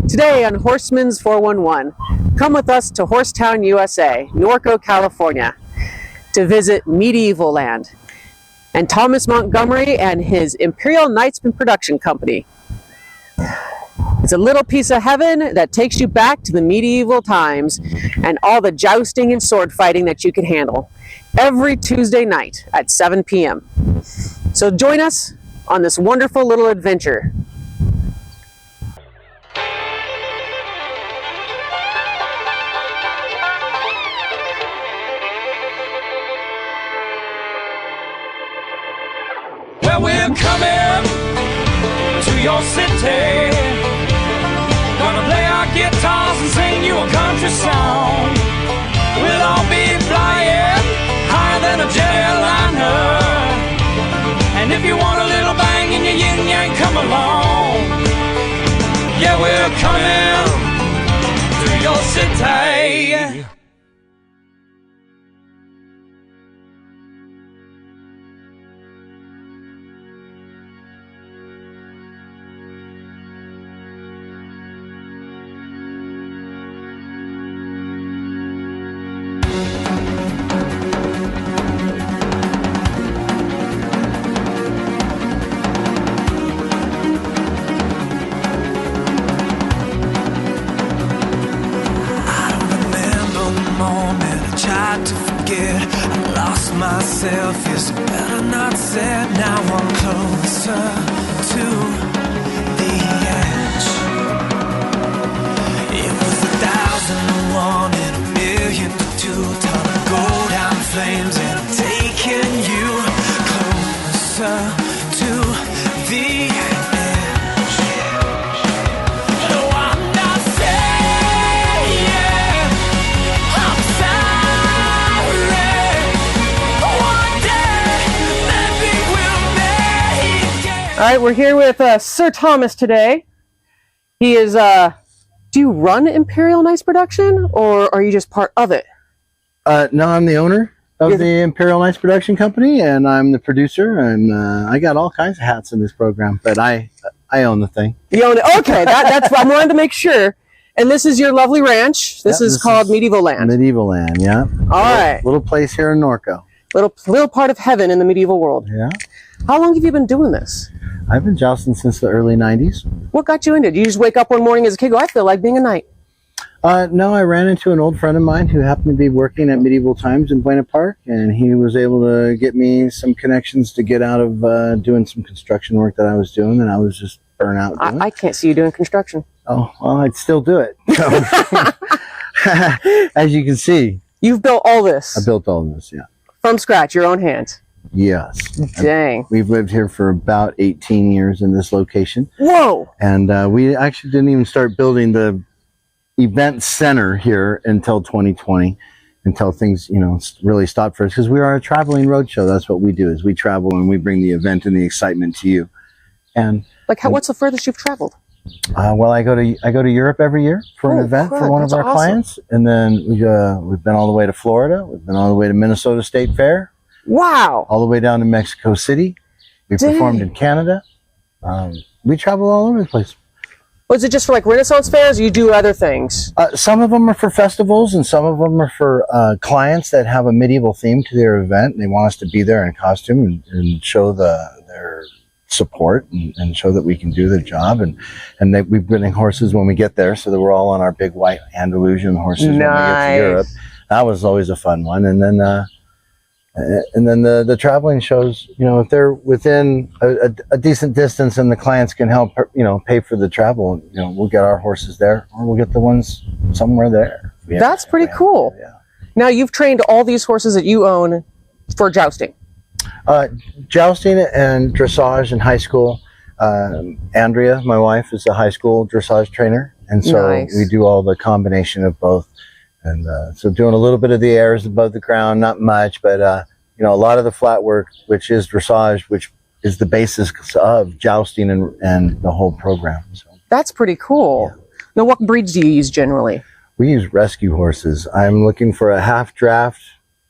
Today on Horsemen's 411, come with us to Horsetown, USA, Norco, California, to visit Medieval Land and Thomas Montgomery and his Imperial Knightsman production company. It's a little piece of heaven that takes you back to the medieval times and all the jousting and sword fighting that you can handle every Tuesday night at 7 p.m. So join us on this wonderful little adventure. Well, we're coming to your city. Gonna play our guitars and sing you a country song. We'll all be flying higher than a jetliner. And if you want a little bang in your yin yang, come along. Yeah, we're coming to your city. I lost myself, yes, better not said. Now I'm closer to the edge. It was 1,001 in a million to 2. Time to go down in flames, and I'm taking you closer to the edge. No, I'm not saying I'm sorry. All right, we're here with Sir Thomas today. He is, do you run Imperial Knights production, or are you just part of it? No, I'm the owner of the Imperial Knights production company, and I'm the producer, and I got all kinds of hats in this program, but I own the thing. You own it? Okay, that's I wanted to make sure. And this is your lovely ranch. This is called Medieval Land. Medieval Land, yeah. All right. Little place here in Norco. Little part of heaven in the medieval world. Yeah. How long have you been doing this? I've been jousting since the early 90s. What got you into it? Did you just wake up one morning as a kid and go, I feel like being a knight? No, I ran into an old friend of mine who happened to be working at Medieval Times in Buena Park, and he was able to get me some connections to get out of doing some construction work that I was doing, and I was just burnt out doing. I can't see you doing construction. Oh, well, I'd still do it. So, as you can see. You've built all this? I built all this, yeah. From scratch, your own hands? Yes. Dang. We've lived here for about 18 years in this location. Whoa! And we actually didn't even start building the event center here until 2020, until things, you know, really stopped for us, because we are a traveling roadshow. That's what we do, is we travel and we bring the event and the excitement to you. And like, what's the furthest you've traveled? Well, I go to Europe every year for an event for one of our clients, and then we've been all the way to Florida. We've been all the way to Minnesota State Fair. Wow! All the way down to Mexico City. We performed in Canada. We travel all over the place. Was it just for like Renaissance fairs, or you do other things? Some of them are for festivals, and some of them are for clients that have a medieval theme to their event, and they want us to be there in costume and show their support and show that we can do the job, and that we bring horses when we get there, so that we're all on our big white Andalusian horses when we get to Europe. That was always a fun one. And then the traveling shows, you know, if they're within a decent distance and the clients can help, you know, pay for the travel, you know, we'll get our horses there, or we'll get the ones somewhere there. That's pretty cool. Yeah. Now, you've trained all these horses that you own for jousting. Jousting and dressage in high school. Andrea, my wife, is a high school dressage trainer, and so we do all the combination of both. And so doing a little bit of the airs above the ground, not much, but you know, a lot of the flat work, which is dressage, which is the basis of jousting and the whole program. So that's pretty cool. Yeah. Now, what breeds do you use generally? We use rescue horses. I'm looking for a half draft.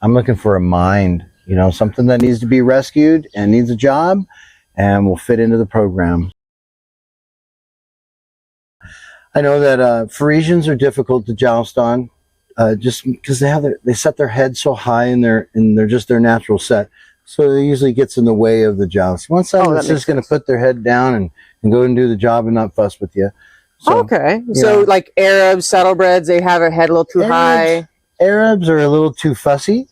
I'm looking for a mind, you know, something that needs to be rescued and needs a job and will fit into the program. I know that Parisians are difficult to joust on, just because they set their head so high in they're just their natural set, so it usually gets in the way of the joust. One side is just going to put their head down and go and do the job and not fuss with you. So, okay, so like Arabs, saddlebreds, they have their head a little too high. Arabs are a little too fussy.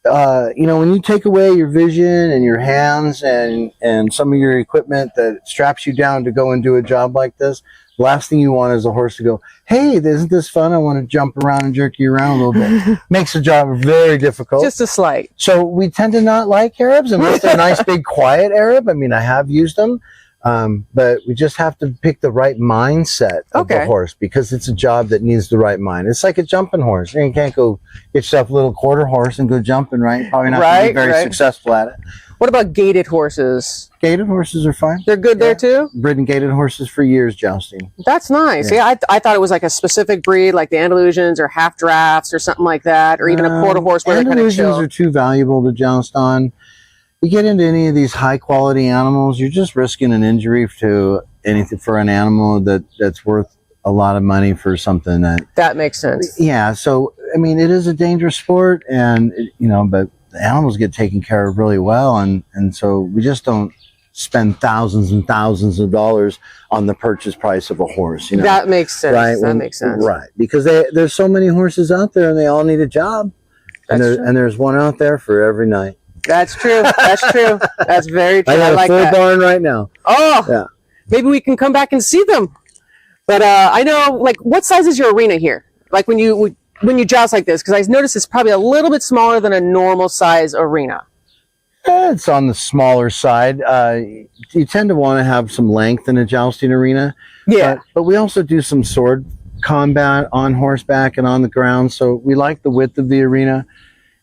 You know, when you take away your vision and your hands and some of your equipment that straps you down to go and do a job like this, the last thing you want is a horse to go, hey, isn't this fun? I want to jump around and jerk you around a little bit. Makes the job very difficult. Just a slight. So we tend to not like Arabs unless they're a nice, big, quiet Arab. I mean, I have used them. But we just have to pick the right mindset of the horse, because it's a job that needs the right mind. It's like a jumping horse. You can't go get yourself a little quarter horse and go jumping, right? You're probably not going to be very successful at it. What about gaited horses? Gaited horses are fine. They're good there too? Ridden gaited horses for years, jousting. That's nice. Yeah, I thought it was like a specific breed, like the Andalusians or half drafts or something like that, or even a quarter horse where they're kind of chill. Andalusians are too valuable to joust on. You get into any of these high quality animals, you're just risking an injury to anything for an animal that's worth a lot of money for something that makes sense. Yeah. So, I mean, it is a dangerous sport, and you know, but the animals get taken care of really well. And so we just don't spend thousands and thousands of dollars on the purchase price of a horse. You know, that makes sense. Right? That makes sense. Right. Because there's so many horses out there and they all need a job. And there's one out there for every night. That's true. That's true. That's very true. I got a full barn right now. Oh, yeah. Maybe we can come back and see them. But I know, like, what size is your arena here? Like when you joust like this, because I noticed it's probably a little bit smaller than a normal size arena. It's on the smaller side. You tend to want to have some length in a jousting arena. Yeah. But we also do some sword combat on horseback and on the ground, so we like the width of the arena.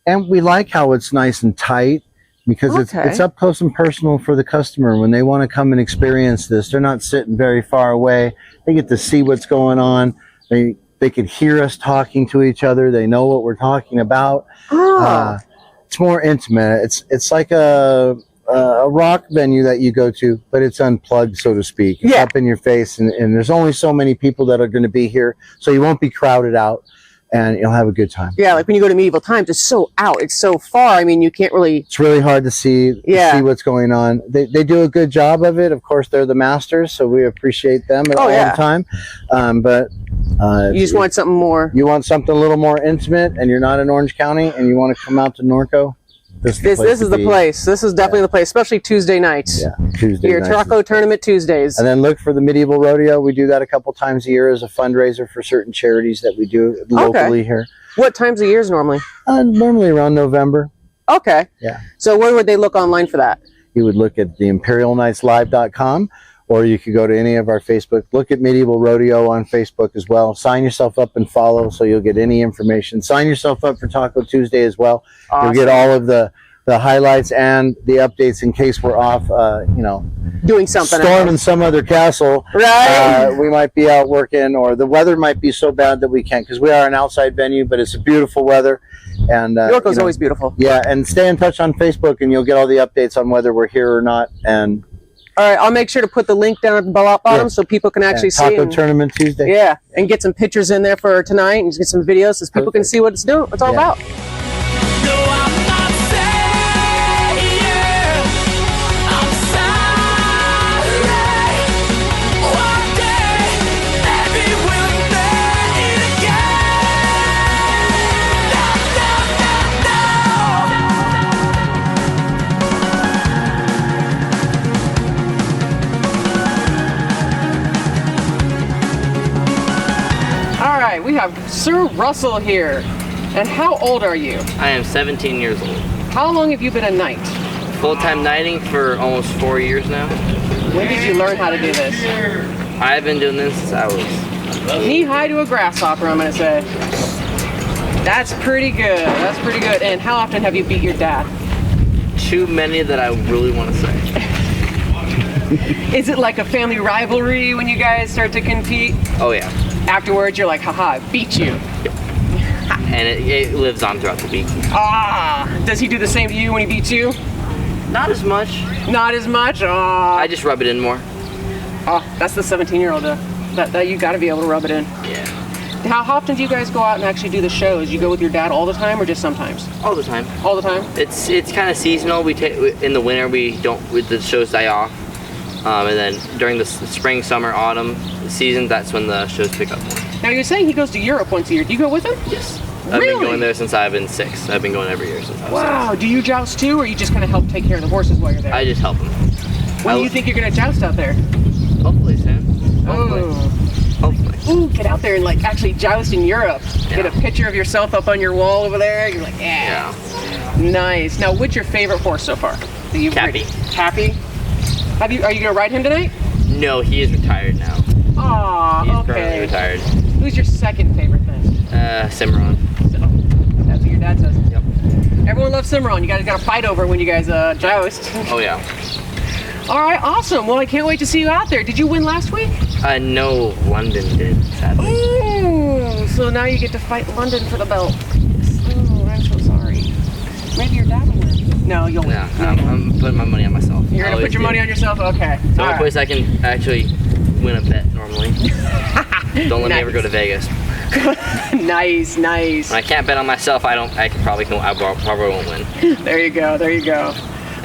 And we like how it's nice and tight, because it's up close and personal for the customer. When they want to come and experience this, they're not sitting very far away. They get to see what's going on. They can hear us talking to each other. They know what we're talking about. It's more intimate. It's like a rock venue that you go to, but it's unplugged, so to speak. It's up in your face, and there's only so many people that are going to be here, so you won't be crowded out. And you'll have a good time. Yeah, like when you go to medieval times, it's so out, it's so far. I mean, you can't really. It's really hard to see what's going on. They do a good job of it. Of course, they're the masters, so we appreciate them all the time. But you just want something more. You want something a little more intimate, and you're not in Orange County, and you want to come out to Norco. This is the place. This is definitely the place, especially Tuesday nights. Yeah, Tuesday nights. Your Taco Tournament Tuesdays. And then look for the Medieval Rodeo. We do that a couple times a year as a fundraiser for certain charities that we do locally here. What times of years normally? Normally around November. Okay. Yeah. So where would they look online for that? You would look at the imperialnightslive.com, or you could go to any of our Facebook. Look at Medieval Rodeo on Facebook as well. Sign yourself up and follow, so you'll get any information. Sign yourself up for Taco Tuesday as well. Awesome. You'll get all of the highlights and the updates in case we're off, doing something, storming some other castle. Right. We might be out working, or the weather might be so bad that we can't, because we are an outside venue, but it's a beautiful weather. And Norco's always beautiful. Yeah, and stay in touch on Facebook, and you'll get all the updates on whether we're here or not. And all right, I'll make sure to put the link down at the bottom so people can actually see. Taco Tournament Tuesday. Yeah, and get some pictures in there for tonight, and get some videos so people can see what it's doing. What's all about. We have Sir Russell here. And how old are you? I am 17 years old. How long have you been a knight? Full-time knighting for almost 4 years now. When did you learn how to do this? I've been doing this since I was knee-high to a grasshopper, I'm going to say. That's pretty good. That's pretty good. And how often have you beat your dad? Too many that I really want to say. Is it like a family rivalry when you guys start to compete? Oh, yeah. Afterwards, you're like, haha, I beat you. And it lives on throughout the week. Does he do the same to you when he beats you? Not as much. Not as much? I just rub it in more. That's the 17-year-old though. That you got to be able to rub it in. Yeah. How often do you guys go out and actually do the shows? You go with your dad all the time, or just sometimes? All the time. All the time. It's kind of seasonal. We take in the winter. We don't. The shows die off, and then during the spring, summer, autumn season, that's when the shows pick up more. Now you're saying he goes to Europe once a year. Do you go with him? Yes. Really? I've been going there since I've been 6. I've been going every year since I was Wow. Do you joust too, or you just kind of help take care of the horses while you're there? 6. I just help them. When do you think you're gonna joust out there? Hopefully soon. Hopefully. Oh. Hopefully. Ooh, get out there and like actually joust in Europe. Yeah. Get a picture of yourself up on your wall over there. You're like, yeah. Nice. Now, what's your favorite horse so far? That you've Cappy. ridden? Cappy? Are you gonna ride him tonight? No, he is retired now. Aw, He's okay. currently retired. Who's your second favorite then? Cimarron. So, that's what your dad says. Yep. Everyone loves Cimarron. You guys got to fight over when you guys joust. Oh yeah. All right, awesome. Well, I can't wait to see you out there. Did you win last week? No, London did, sadly. Ooh, so now you get to fight London for the belt. Oh, I'm so sorry. Maybe your dad will win. No, you'll win. No, I'm putting my money on myself. You're gonna put your money on yourself? Okay. It's the only place I can actually win a bet normally. Don't let me ever go to Vegas. Nice. When I can't bet on myself, I probably won't win. There you go.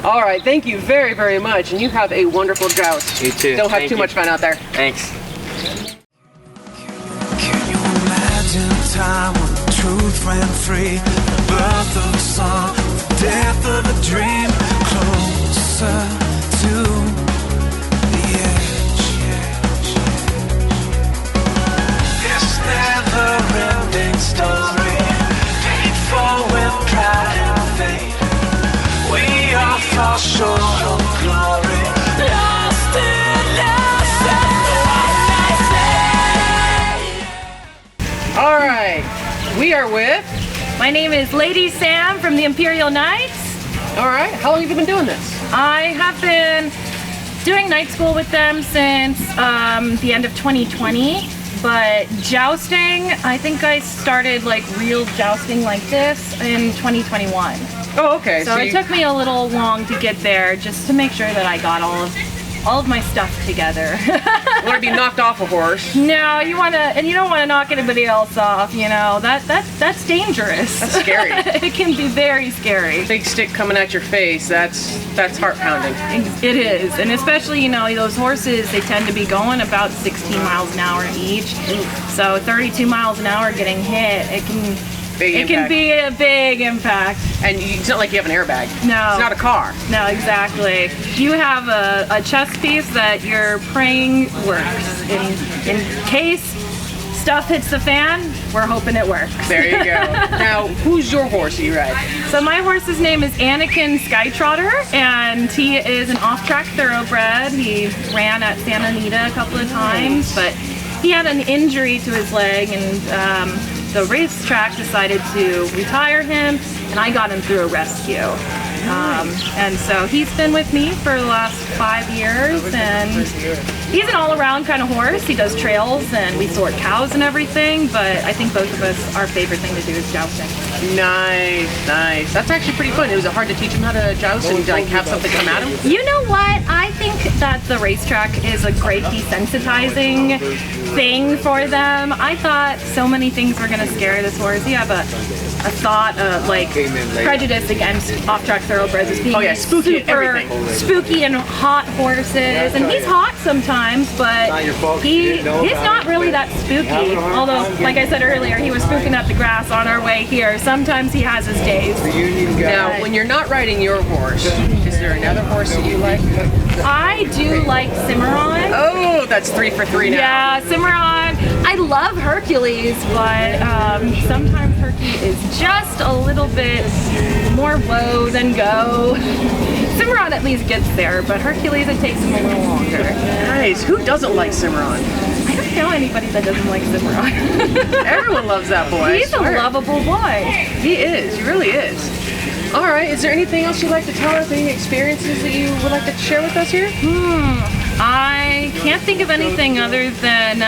All right, thank you very, very much, and you have a wonderful joust. You too. Don't have Thank too you. much fun out there. Thanks. Can you imagine a time when the truth ran free? The birth of a song, the death of a dream. Closer to the edge. This never-ending story, painful with pride and fate. We all fall short of glory, lost in All right, we are with. My name is Lady Sam from the Imperial Knights. All right, how long have you been doing this? I have been doing night school with them since the end of 2020, but jousting, I think I started like real jousting like this in 2021. Oh, okay. So it took me a little long to get there just to make sure that I got all of my stuff together. You want to be knocked off a horse? No, you don't want to knock anybody else off, you know. That's dangerous. That's scary. It can be very scary. Big stick coming at your face, that's heart pounding. It is, and especially, you know, those horses, they tend to be going about 16 miles an hour each. So 32 miles an hour getting hit, it can be a big impact. And it's not like you have an airbag. No. It's not a car. No, exactly. You have a chest piece that you're praying works. In case stuff hits the fan, we're hoping it works. There you go. Now, who's your horse that you ride? So my horse's name is Anakin Skytrotter, and he is an off-track thoroughbred. He ran at Santa Anita a couple of times, but he had an injury to his leg, and the racetrack decided to retire him, and I got him through a rescue. And so he's been with me for the last 5 years, and he's an all-around kind of horse. He does trails, and we sort cows and everything, but I think both of us, our favorite thing to do is jousting. Nice. That's actually pretty fun. Was it hard to teach him how to joust and like have something come at him? You know what? I think that the racetrack is a great desensitizing thing for them. I thought so many things were going to scare this horse. You have a thought of like prejudice against off-track thoroughbreds as being spooky super spooky and hot horses, and he's hot sometimes, but he's not really that spooky. Although, like I said earlier, he was spooking up the grass on our way here. Sometimes he has his days. Now, when you're not riding your horse, is there another horse that you like? I do like Cimarron. Oh, that's 3 for 3 now. Yeah, Cimarron. I love Hercules, but sometimes Hercules is just a little bit more woe than go. Cimarron at least gets there, but Hercules, it takes him a little longer. Nice. Who doesn't like Cimarron? I don't know anybody that doesn't like Cimarron. Everyone loves that boy. He's a lovable boy. He is. He really is. All right. Is there anything else you'd like to tell us? Any experiences that you would like to share with us here? I can't think of anything other than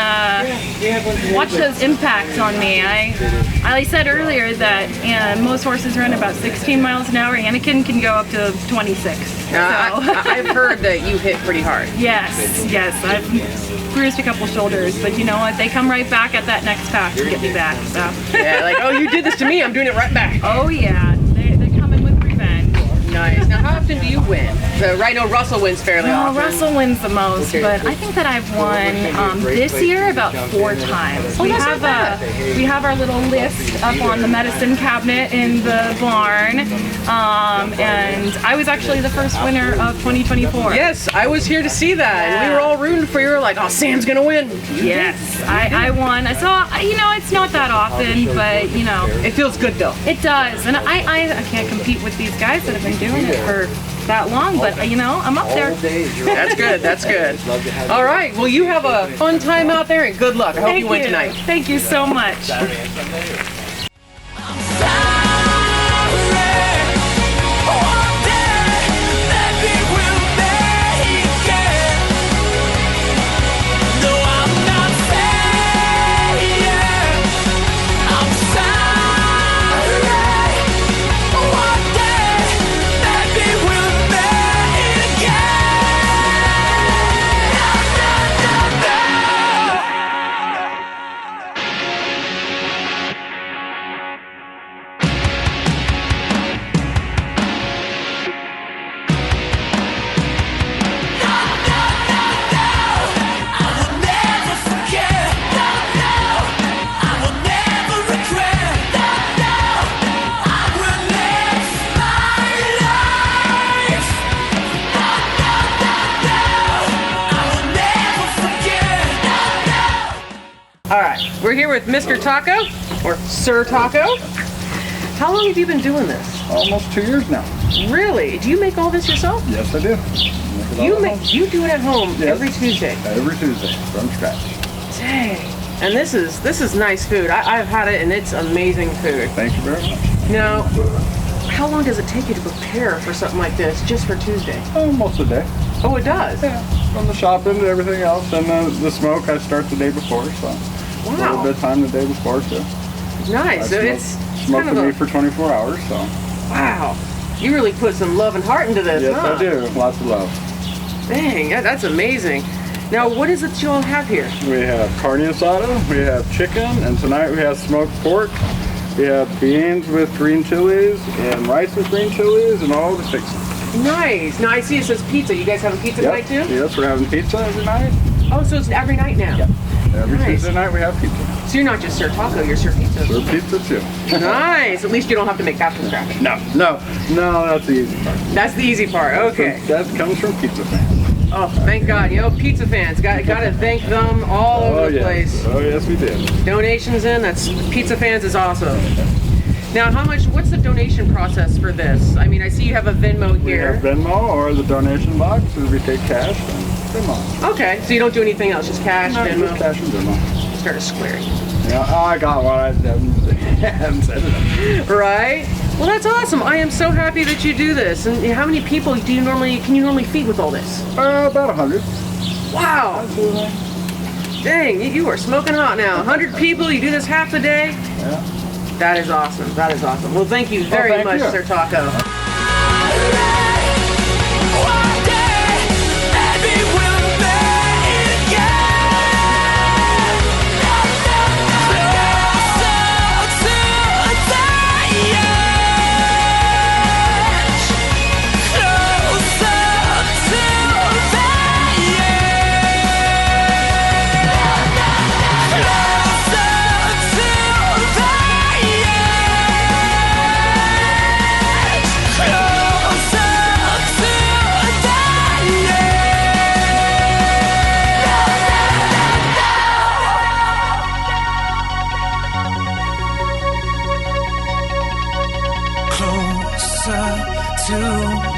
watch those impacts on me. I said earlier that most horses run about 16 miles an hour. Anakin can go up to 26. I've heard that you hit pretty hard. Yes. I've bruised a couple shoulders, but you know what? They come right back at that next pack to get me back. So. Yeah, like, oh, you did this to me, I'm doing it right back. Oh yeah, they're coming with revenge. Nice. Now, how often do you win? I know Russell wins fairly often. Russell wins the most, but I think that I've won this year about 4 times. Oh, we have our little list up on the medicine cabinet in the barn, and I was actually the first winner of 2024. Yes, I was here to see that, and we were all rooting for you. We were like, oh, Sam's gonna win. Yes, I won. So you know, it's not that often, but you know, it feels good though. It does, and I can't compete with these guys that have been doing it for that long, but you know, I'm up there. That's good, that's good. All right, well, you have a fun time out there and good luck. I hope you win tonight. Thank you so much. All right, we're here with Mr. Taco, or Sir Taco. How long have you been doing this? Almost 2 years now. Really? Do you make all this yourself? Yes, I do. You do it at home every Tuesday? Every Tuesday, from scratch. Dang. And this is nice food. I've had it and it's amazing food. Thank you very much. Now, how long does it take you to prepare for something like this, just for Tuesday? Most of the day. Oh, it does? Yeah, from the shopping to everything else, and the smoke I start the day before, so a little bit of time the day before too. Nice. So it's smoke kind the of meat for 24 hours, so. Wow. You really put some love and heart into this, yes, huh? I do. Lots of love. Dang, that's amazing. Now, what is it you all have here? We have carne asada, we have chicken, and tonight we have smoked pork. We have beans with green chilies and rice with green chilies and all the fixings. Nice. Now I see it says pizza. You guys having pizza tonight too? Yes, we're having pizza every night. Oh, so it's every night now? Yep. Every Tuesday night we have pizza. So you're not just Sir Taco, you're Sir Pizza. Sir Pizza too. Nice. At least you don't have to make that from scratch. No, that's the easy part. That's the easy part. Okay. That comes from pizza fans. Oh, thank God. You know, pizza fans. Got to thank them all over the place. Oh, yes, we did. Donations in. That's pizza fans is awesome. Now, what's the donation process for this? I mean, I see you have a Venmo here. We have Venmo or the donation box, where we take cash and Venmo. Okay, so you don't do anything else, just cash, Venmo? Just cash and Venmo. Start a square. Yeah, I got one. I haven't set it up. Right? Well, that's awesome. I am so happy that you do this. And how many people can you normally feed with all this? About 100. Wow. Dang, you are smoking hot now. 100 people, you do this half the day? Yeah. That is awesome. That is awesome. Well, thank you very much, Sir Taco. Closer to